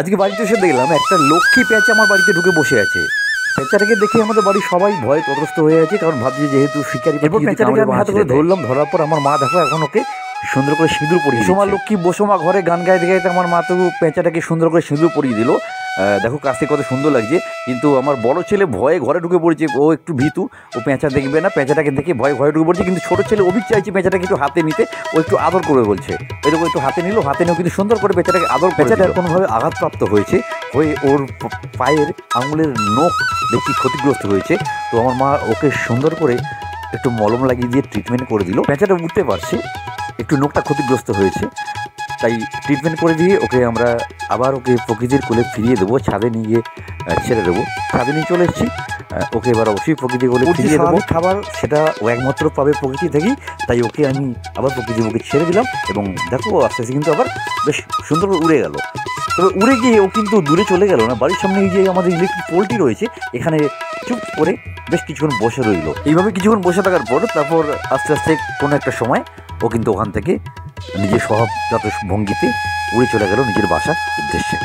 আজকে বাড়িতে এসে দেখলাম একটা লক্ষ্মী পেঁচা আমার বাড়িতে ঢুকে বসে আছে। পেঁচাটাকে দেখে আমাদের বাড়ির সবাই ভয় ততস্থ হয়ে আছে, কারণ ভাবছি যেহেতু শিকারি। এরপর পেঁচাটাকে আমি হাতে করে ধরলাম, ধরার পর আমার মা দেখো এখন ওকে সুন্দর করে সিঁদুর পরিয়ে সোমা লক্ষ্মী বসোমা ঘরে গান গাইতে গাইতে আমার মা তো পেঁচাটাকে সুন্দর করে সিঁদুর পরিয়ে দিল। দেখো কাছ থেকে কত সুন্দর লাগছে। কিন্তু আমার বড় ছেলে ভয়ে ঘরে ঢুকে পড়েছে, ও একটু ভীতু, ও পেঁচা দেখবে না, পেঁচাটাকে দেখে ভয়ে ঘরে ঢুকে পড়ছে। কিন্তু ছোটো ছেলে অভিক চাইছে পেঁচাটাকে একটু হাতে নিতে, ও একটু আদর করবে বলছে। এরকম একটু হাতে নিল, হাতে নিয়েও কিন্তু সুন্দর করে পেঁচাটাকে আদর। পেঁচাটা কোনোভাবে আঘাতপ্রাপ্ত হয়েছে, হয়ে ওর পায়ের আঙুলের নখ দেখছি ক্ষতিগ্রস্ত হয়েছে। তো আমার মা ওকে সুন্দর করে একটু মলম লাগিয়ে দিয়ে ট্রিটমেন্ট করে দিল। পেঁচাটা উঠতে পারছে, একটু নখটা ক্ষতিগ্রস্ত হয়েছে, তাই ট্রিটমেন্ট করে দিয়ে ওকে আমরা আবার ওকে প্রকৃতির কোলে ফিরিয়ে দেবো, ছাদে নিয়ে গিয়ে ছেড়ে দেবো। ছাদে নিয়ে চলে এসেছি, ওকে এবার অবশ্যই প্রকৃতির কোলে ফিরিয়ে দেবো। খাবার সেটা ও একমাত্র পাবে প্রকৃতি থেকেই, তাই ওকে আমি আবার প্রকৃতির বুকে ছেড়ে দিলাম। এবং দেখো আস্তে আস্তে কিন্তু আবার বেশ সুন্দর করে উড়ে গেল। তবে উড়ে গিয়ে ও কিন্তু দূরে চলে গেল না, বাড়ির সামনে এই যে আমাদের ইলেকট্রিক পোলটি রয়েছে এখানে চুপ করে বেশ কিছুক্ষণ বসে রইল। এইভাবে কিছুক্ষণ বসে থাকার পর তারপর আস্তে আস্তে কোনো একটা সময় ও কিন্তু ওখান থেকে নিজের স্বভাবগত ভঙ্গিতে উড়ে চলে গেল নিজের বাসার উদ্দেশ্যে।